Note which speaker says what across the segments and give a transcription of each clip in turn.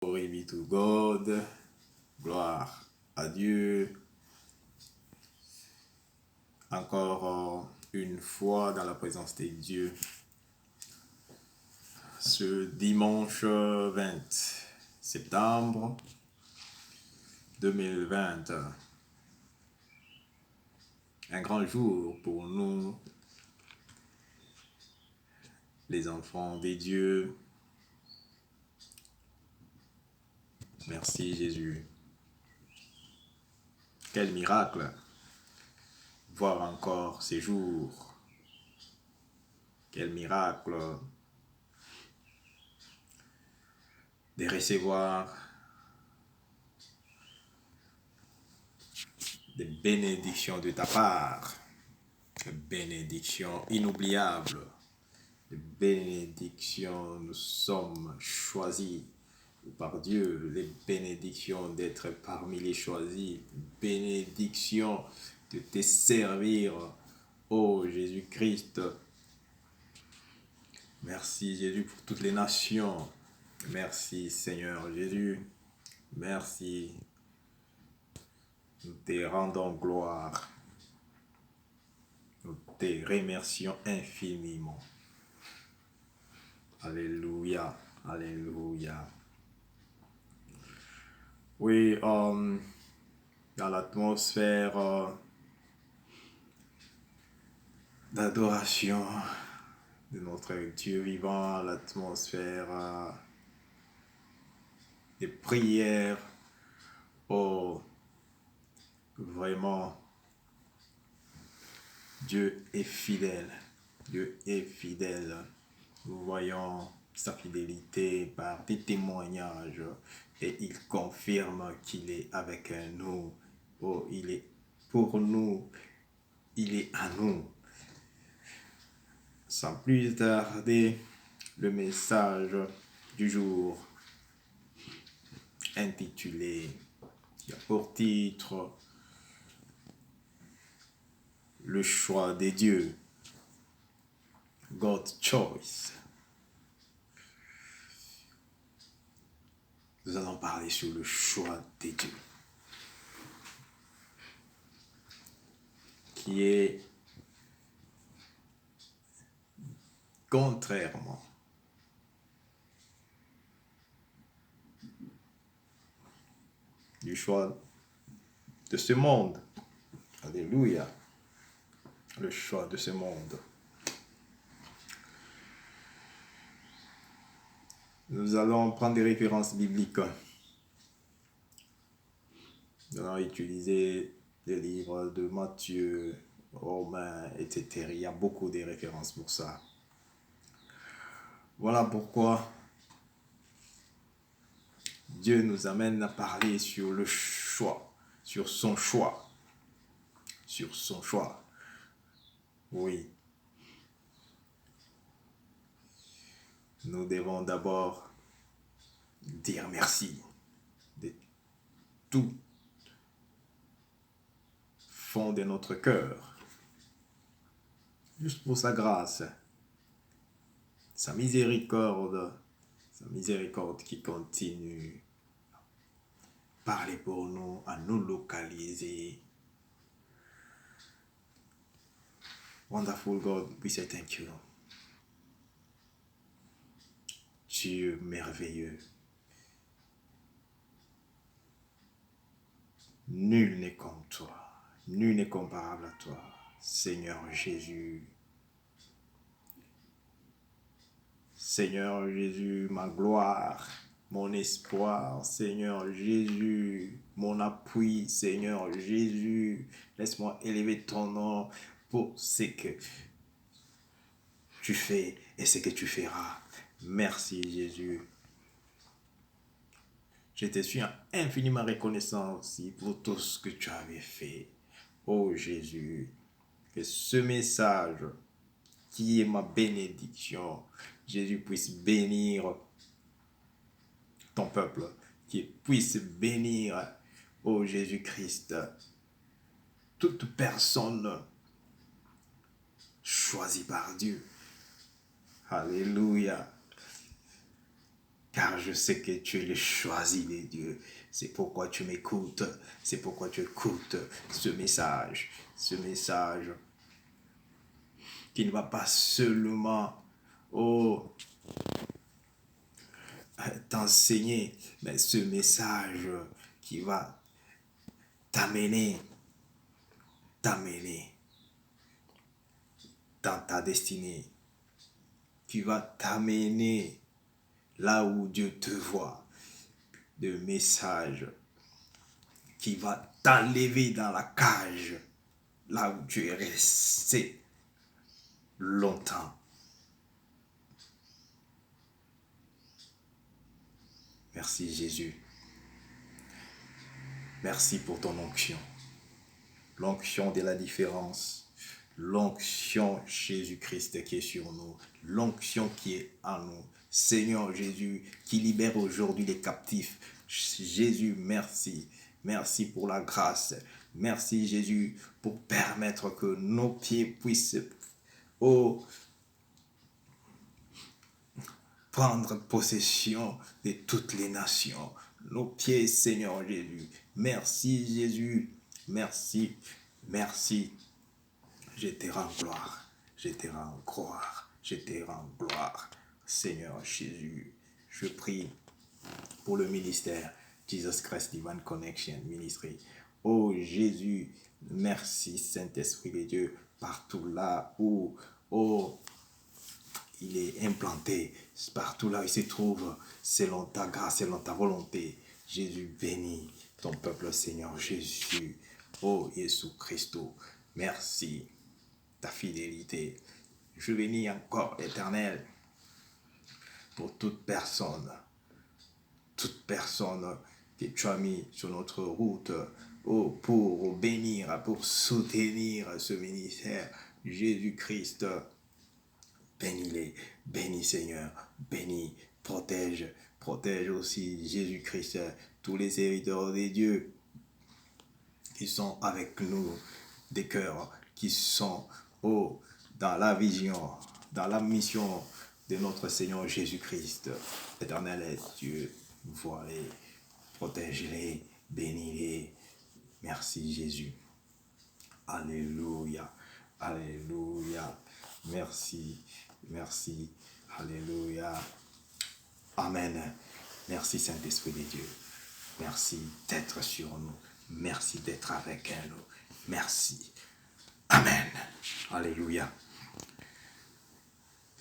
Speaker 1: Glory be to God. Gloire à Dieu. Encore une fois dans la présence de Dieu. Ce dimanche 20 septembre 2020. Un grand jour pour nous, les enfants des dieux. Merci Jésus. Quel miracle voir encore ces jours. Quel miracle de recevoir des bénédictions de ta part, des bénédictions inoubliables, des bénédictions, nous sommes choisis par Dieu, les bénédictions d'être parmi les choisis, bénédictions de te servir, ô Jésus-Christ. Merci Jésus pour toutes les nations. Merci Seigneur Jésus. Merci. Nous te rendons gloire. Nous te remercions infiniment. Alléluia. Alléluia. Oui, dans l'atmosphère d'adoration de notre Dieu vivant, l'atmosphère de prière, oh, vraiment, Dieu est fidèle. Dieu est fidèle. Nous voyons sa fidélité par des témoignages et il confirme qu'il est avec nous. Oh, il est pour nous, il est à nous. Sans plus tarder, le message du jour intitulé, qui a pour titre Le choix des dieux, God's Choice. Nous allons parler sur le choix des dieux, qui est contrairement du choix de ce monde. Alléluia. Le choix de ce monde. Nous allons prendre des références bibliques. Nous allons utiliser des livres de Matthieu, Romains, etc. Il y a beaucoup de références pour ça. Voilà pourquoi Dieu nous amène à parler sur le choix, sur son choix. Sur son choix. Oui. Nous devons d'abord dire merci de tout fond de notre cœur, juste pour sa grâce, sa miséricorde qui continue à parler pour nous, à nous localiser. Wonderful God, we say thank you. Dieu merveilleux. Nul n'est comme toi. Nul n'est comparable à toi, Seigneur Jésus. Seigneur Jésus, ma gloire, mon espoir, Seigneur Jésus, mon appui, Seigneur Jésus. Laisse-moi élever ton nom pour ce que tu fais et ce que tu feras. Merci Jésus. Je te suis infiniment reconnaissant aussi pour tout ce que tu avais fait. Oh Jésus, que ce message qui est ma bénédiction, Jésus puisse bénir ton peuple, qu'il puisse bénir, oh Jésus-Christ, toute personne choisie par Dieu. Alléluia. car je sais que tu es le choisi des dieux. C'est pourquoi tu m'écoutes, c'est pourquoi tu écoutes ce message qui ne va pas seulement t'enseigner, mais ce message qui va t'amener dans ta destinée, qui va t'amener là où Dieu te voit, de message qui va t'enlever dans la cage, là où tu es resté longtemps. Merci Jésus. Merci pour ton onction. L'onction de la différence. L'onction Jésus-Christ qui est sur nous. L'onction qui est en nous. Seigneur Jésus, qui libère aujourd'hui les captifs. Jésus, merci. Merci pour la grâce. Merci Jésus pour permettre que nos pieds puissent prendre possession de toutes les nations. Nos pieds, Seigneur Jésus. Merci Jésus. Merci. Merci. Je te rends gloire. Je te rends gloire. Je te rends gloire. Seigneur Jésus, je prie pour le ministère Jesus Christ Divine Connection Ministry. Oh Jésus, merci Saint-Esprit de Dieu, partout là où il est implanté, partout là où il se trouve, selon ta grâce, selon ta volonté. Jésus, bénis ton peuple, Seigneur Jésus. Oh Jésus Christ, merci ta fidélité. Je bénis encore l'Éternel pour toute personne que tu as mis sur notre route, pour bénir, pour soutenir ce ministère. Jésus-Christ, bénis-les, bénis Seigneur, bénis, protège aussi Jésus-Christ, tous les serviteurs de Dieu qui sont avec nous, des cœurs qui sont dans la vision, dans la mission de notre Seigneur Jésus-Christ. Éternel Dieu, vois-les, protège-les, bénis-les. Merci Jésus. Alléluia, alléluia. Merci, merci, alléluia. Amen. Merci Saint-Esprit de Dieu. Merci d'être sur nous. Merci d'être avec nous. Merci. Amen. Alléluia.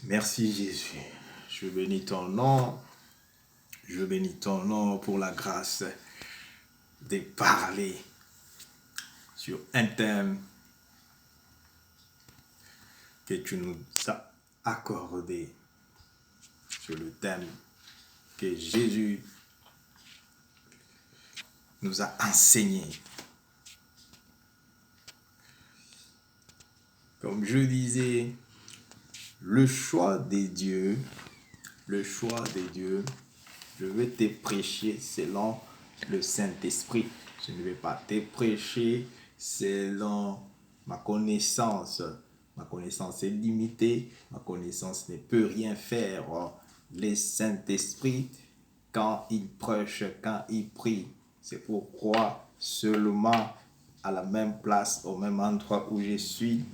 Speaker 1: Merci Jésus. Je bénis ton nom. Je bénis ton nom pour la grâce de parler sur un thème que tu nous as accordé. Sur le thème que Jésus nous a enseigné. Comme je disais, le choix des dieux, je vais te prêcher selon le Saint-Esprit. Je ne vais pas te prêcher selon ma connaissance. Ma connaissance est limitée, ma connaissance ne peut rien faire. Le Saint-Esprit, quand il prêche, quand il prie, c'est pourquoi seulement à la même place, au même endroit où je suis,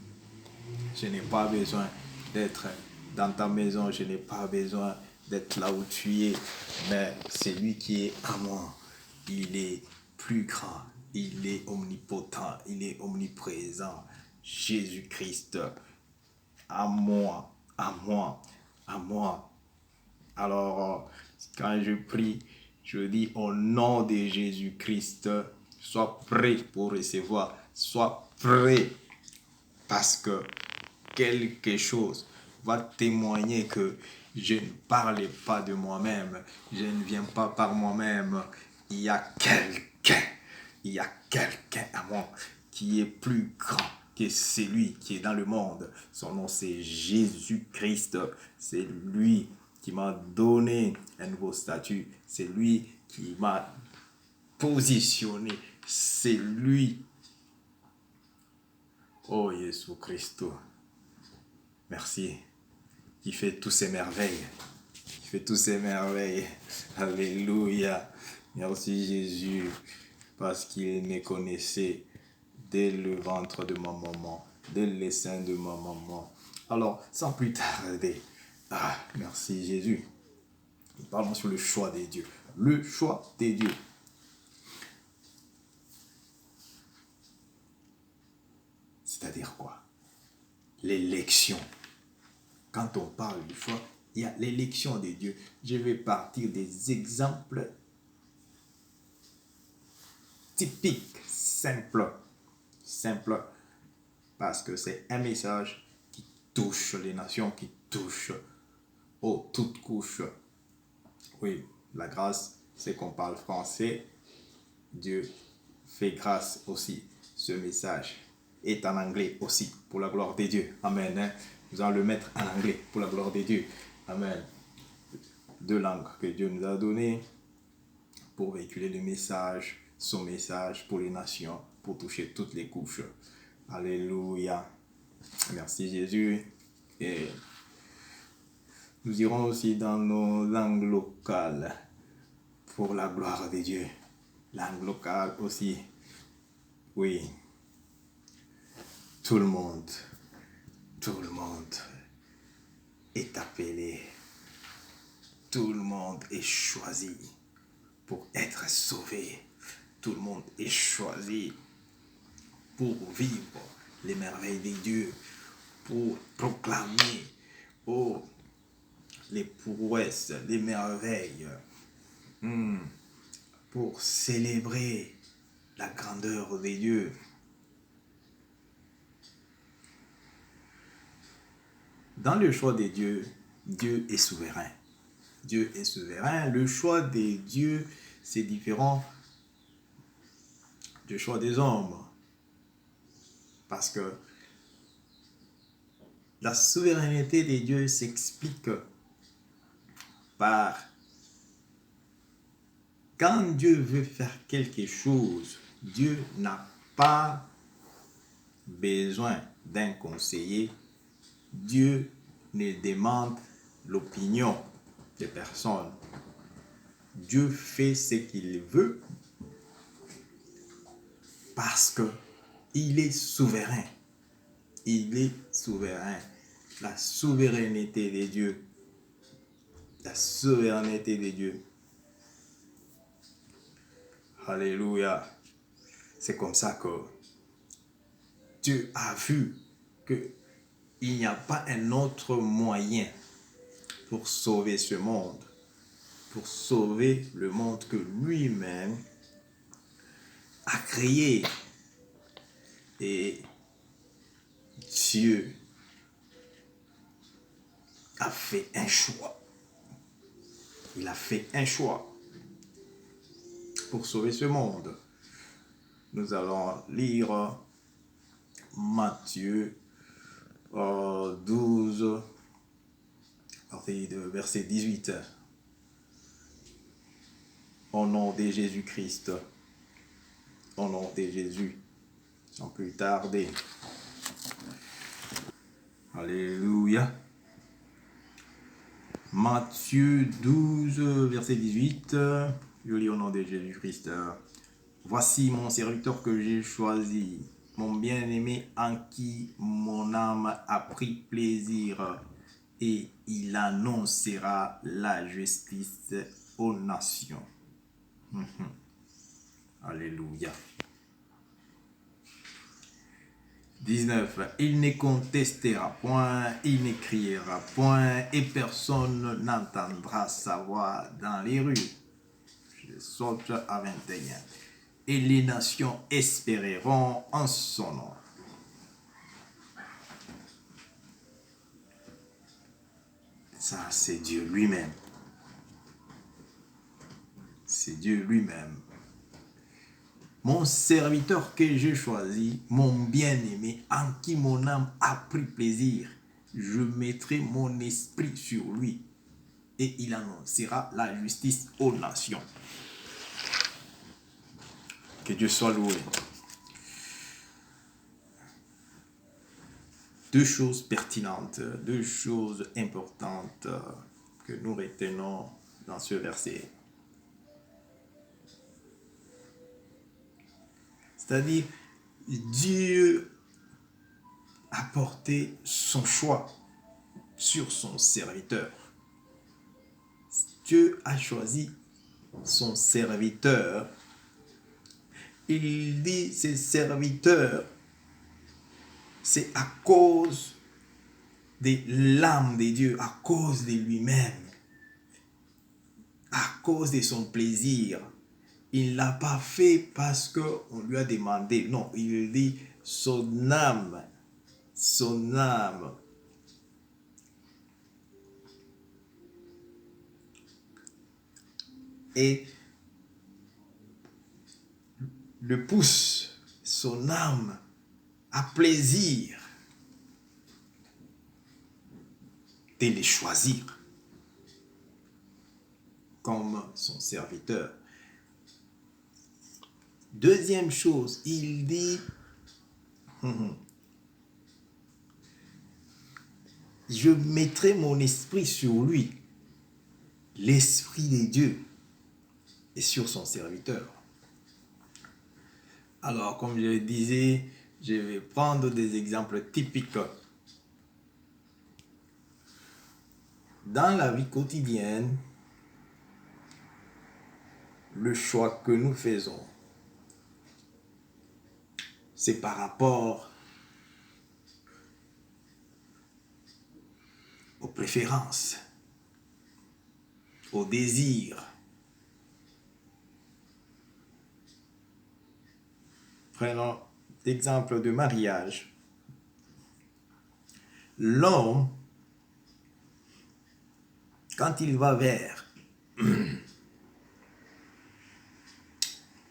Speaker 1: je n'ai pas besoin d'être dans ta maison, je n'ai pas besoin d'être là où tu es, mais c'est lui qui est à moi. Il est plus grand, il est omnipotent, il est omniprésent. Jésus-Christ, à moi, à moi, à moi. Alors, quand je prie, je dis au nom de Jésus-Christ, sois prêt pour recevoir, sois prêt, parce que quelque chose va témoigner que je ne parle pas de moi-même, je ne viens pas par moi-même. Il y a quelqu'un à moi qui est plus grand que celui qui est dans le monde. Son nom c'est Jésus-Christ. C'est lui qui m'a donné un nouveau statut. C'est lui qui m'a positionné. C'est lui. Oh Jésus-Christ. Merci. Qui fait toutes ces merveilles. Qui fait toutes ces merveilles. Alléluia. Merci Jésus, parce qu'il me connaissait dès le ventre de ma maman, dès les seins de ma maman. Alors, sans plus tarder, merci Jésus. Parlons sur le choix des dieux. Le choix des dieux. C'est-à-dire quoi? L'élection. Quand on parle du choix, il y a l'élection des dieux. Je vais partir des exemples typiques, simples, parce que c'est un message qui touche les nations, qui touche toutes couches. Oui, la grâce, c'est qu'on parle français. Dieu fait grâce aussi. Ce message est en anglais aussi, pour la gloire de Dieu. Amen. Nous allons le mettre en anglais, pour la gloire de Dieu. Amen. 2 langues que Dieu nous a données pour véhiculer le message, son message pour les nations, pour toucher toutes les couches. Alléluia. Merci Jésus. Et nous irons aussi dans nos langues locales, pour la gloire de Dieu. Langue locale aussi. Oui. Tout le monde est appelé. Tout le monde est choisi pour être sauvé. Tout le monde est choisi pour vivre les merveilles de Dieu, pour proclamer les prouesses, les merveilles, pour célébrer la grandeur de Dieu. Dans le choix des dieux, Dieu est souverain. Dieu est souverain. Le choix des dieux, c'est différent du choix des hommes. Parce que la souveraineté des dieux s'explique par quand Dieu veut faire quelque chose, Dieu n'a pas besoin d'un conseiller. Dieu ne demande l'opinion de personne. Dieu fait ce qu'il veut parce que il est souverain. Il est souverain. La souveraineté de Dieu. La souveraineté de Dieu. Alléluia. C'est comme ça que Dieu a vu que il n'y a pas un autre moyen pour sauver ce monde, pour sauver le monde que lui-même a créé. Et Dieu a fait un choix. Il a fait un choix pour sauver ce monde. Nous allons lire Matthieu 12, verset 18. Au nom de Jésus-Christ, au nom de Jésus, sans plus tarder. Alléluia. Matthieu 12, verset 18. Je lis au nom de Jésus-Christ. Voici mon serviteur que j'ai choisi, mon bien-aimé en qui mon âme a pris plaisir, et il annoncera la justice aux nations. Alléluia. 19. Il ne contestera point, il ne criera point, et personne n'entendra sa voix dans les rues. Je saute à 21. Et les nations espéreront en son nom. Ça, c'est Dieu lui-même. C'est Dieu lui-même. Mon serviteur que j'ai choisi, mon bien-aimé, en qui mon âme a pris plaisir, je mettrai mon esprit sur lui, et il annoncera la justice aux nations. Que Dieu soit loué. 2 choses pertinentes, 2 choses importantes que nous retenons dans ce verset. C'est-à-dire, Dieu a porté son choix sur son serviteur. Dieu a choisi son serviteur. Il dit ses serviteurs, c'est à cause de l'âme de Dieu, à cause de lui-même, à cause de son plaisir. Il ne l'a pas fait parce qu'on lui a demandé. Non, il dit son âme, son âme. Et le pousse, son âme, à plaisir de les choisir comme son serviteur. Deuxième chose, il dit, je mettrai mon esprit sur lui, l'esprit de Dieu, et sur son serviteur. Alors, comme je le disais, je vais prendre des exemples typiques. Dans la vie quotidienne, le choix que nous faisons, c'est par rapport aux préférences, aux désirs. Prenons l'exemple de mariage. L'homme, quand il va vers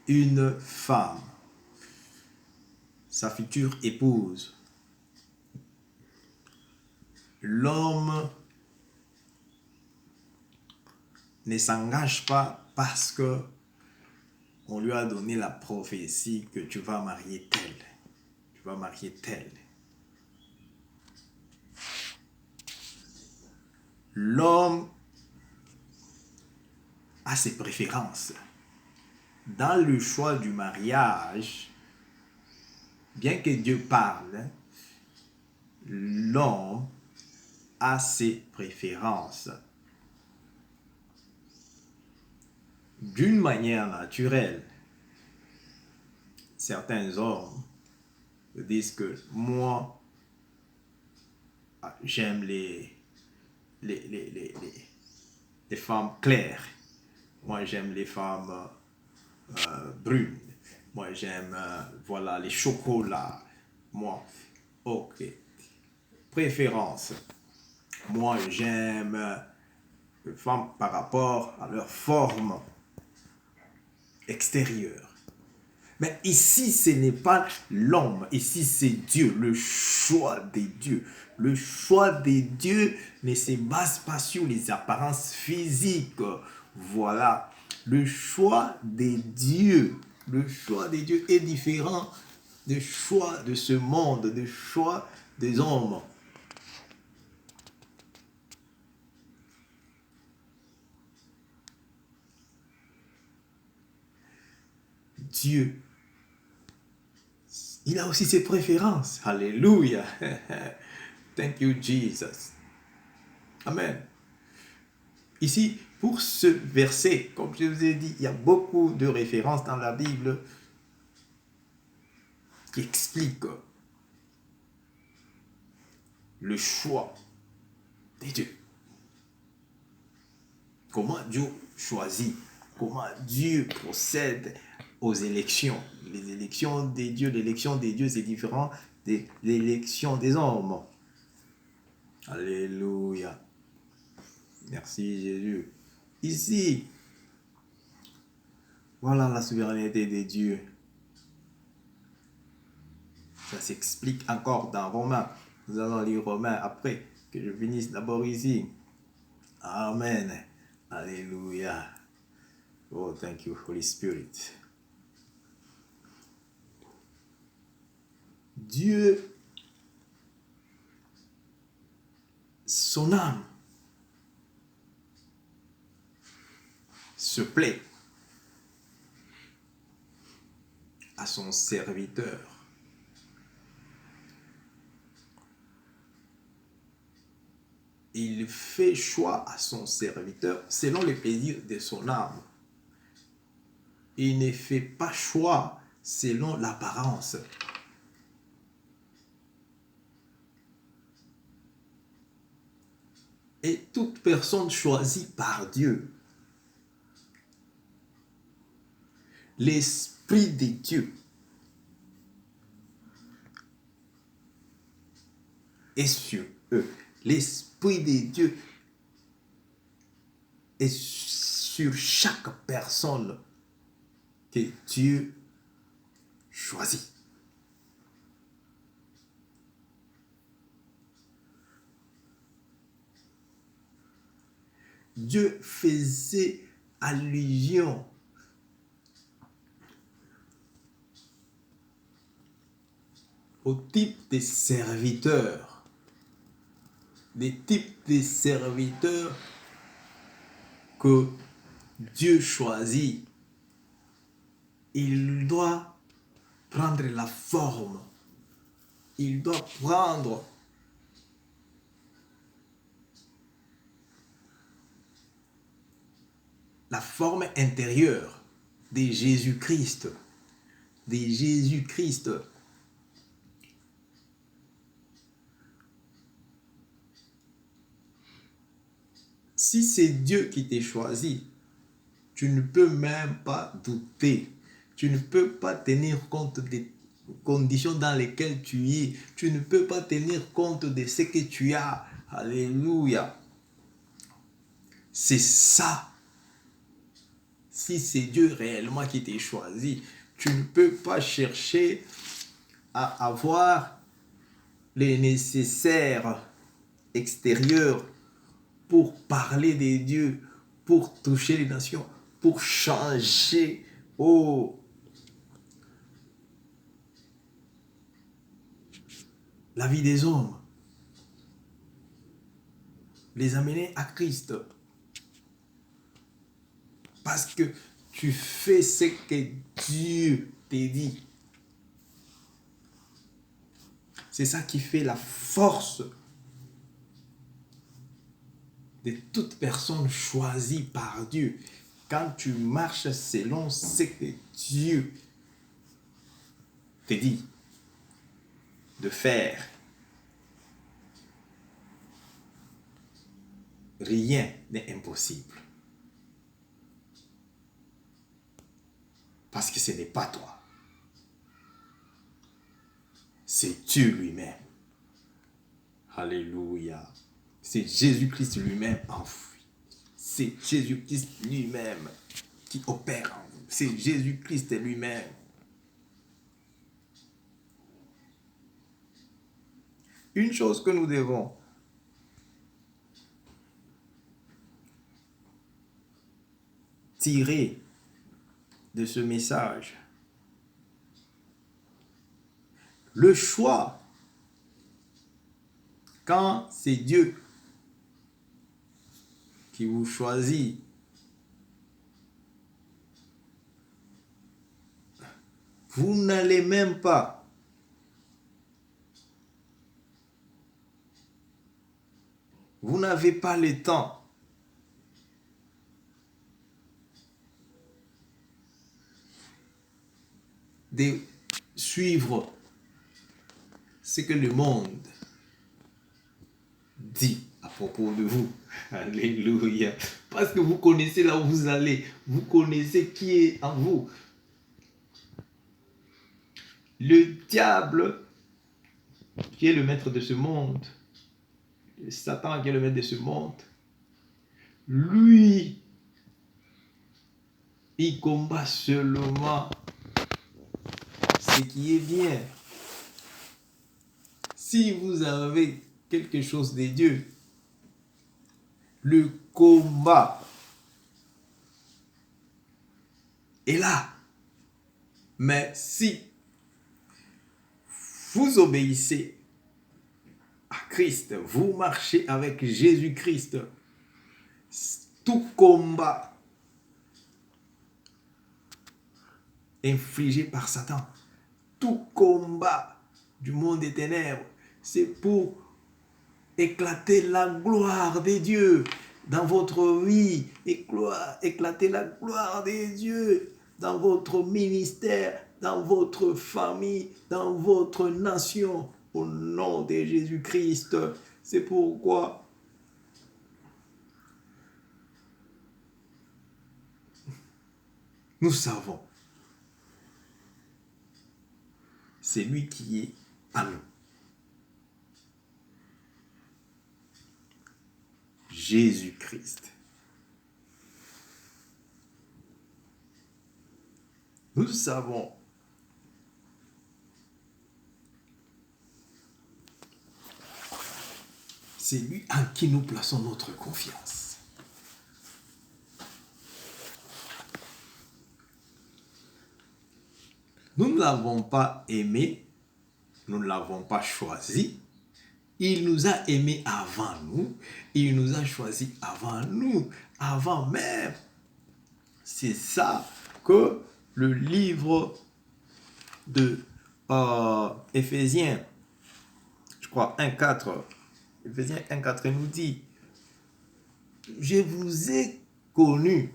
Speaker 1: une femme, sa future épouse, l'homme ne s'engage pas parce que on lui a donné la prophétie que tu vas marier tel, tu vas marier tel. L'homme a ses préférences. Dans le choix du mariage, bien que Dieu parle, l'homme a ses préférences. D'une manière naturelle, certains hommes disent que moi, j'aime les femmes claires. Moi, j'aime les femmes brunes. Moi, j'aime voilà, les chocolats. Moi, ok. Préférence. Moi, j'aime les femmes par rapport à leur forme extérieure. Mais ici, ce n'est pas l'homme. Ici, c'est Dieu, le choix des dieux. Le choix des dieux ne se base pas sur les apparences physiques. Voilà. Le choix des dieux. Le choix des dieux est différent du choix de ce monde, du choix des hommes. Dieu, il a aussi ses préférences. Alléluia. Thank you, Jesus. Amen. Ici, pour ce verset, comme je vous ai dit, il y a beaucoup de références dans la Bible qui expliquent le choix des dieux. Comment Dieu choisit, comment Dieu procède aux élections. Les élections des dieux, l'élection des dieux, c'est différent de l'élection des hommes. Alléluia. Merci Jésus. Ici, voilà la souveraineté de Dieu. Ça s'explique encore dans Romains. Nous allons lire Romains après, que je finisse d'abord ici. Amen. Alléluia. Oh, thank you, Holy Spirit. Dieu, son âme, se plaît à son serviteur. Il fait choix à son serviteur selon les plaisirs de son âme. Il ne fait pas choix selon l'apparence. Et toute personne choisie par Dieu, l'Esprit de Dieu est sur eux. L'Esprit de Dieu est sur chaque personne que Dieu choisit. Dieu faisait allusion au type de serviteurs, des types de serviteurs que Dieu choisit. Il doit prendre la forme, il doit prendre la forme intérieure de Jésus-Christ, de Jésus-Christ. Si c'est Dieu qui t'a choisi, tu ne peux même pas douter. Tu ne peux pas tenir compte des conditions dans lesquelles tu es. Tu ne peux pas tenir compte de ce que tu as. Alléluia. C'est ça. Si c'est Dieu réellement qui t'a choisi, tu ne peux pas chercher à avoir les nécessaires extérieurs pour parler de Dieu, pour toucher les nations, pour changer la vie des hommes, les amener à Christ. Parce que tu fais ce que Dieu t'a dit. C'est ça qui fait la force de toute personne choisie par Dieu. Quand tu marches selon ce que Dieu te dit de faire, rien n'est impossible. Parce que ce n'est pas toi. C'est Dieu lui-même. Alléluia. C'est Jésus-Christ lui-même enfoui. C'est Jésus-Christ lui-même qui opère en vous. C'est Jésus-Christ lui-même. Une chose que nous devons tirer de ce message, le choix, quand c'est Dieu qui vous choisit, vous n'allez même pas vous n'avez pas le temps de suivre ce que le monde dit à propos de vous. Alléluia. Parce que vous connaissez là où vous allez. Vous connaissez qui est en vous. Le diable, qui est le maître de ce monde, Satan qui est le maître de ce monde, lui, il combat seulement ce qui est bien. Si vous avez quelque chose de Dieu, le combat est là. Mais si vous obéissez à Christ, vous marchez avec Jésus-Christ, tout combat infligé par Satan. Tout combat du monde des ténèbres, c'est pour éclater la gloire des dieux dans votre vie, éclater la gloire des dieux dans votre ministère, dans votre famille, dans votre nation, au nom de Jésus-Christ. C'est pourquoi nous savons, c'est lui qui est à nous. Jésus-Christ. Nous savons c'est lui en qui nous plaçons notre confiance. Nous ne l'avons pas aimé, nous ne l'avons pas choisi. Il nous a aimés avant nous, il nous a choisis avant nous, avant même. C'est ça que le livre de Éphésiens, je crois 1,4, Éphésiens 1,4 nous dit, je vous ai connu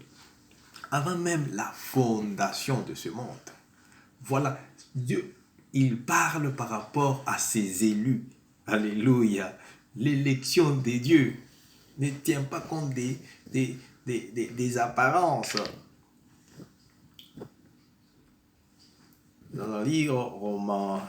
Speaker 1: avant même la fondation de ce monde. Voilà, Dieu, il parle par rapport à ses élus. Alléluia. L'élection des dieux ne tient pas compte des apparences. Dans le livre Romains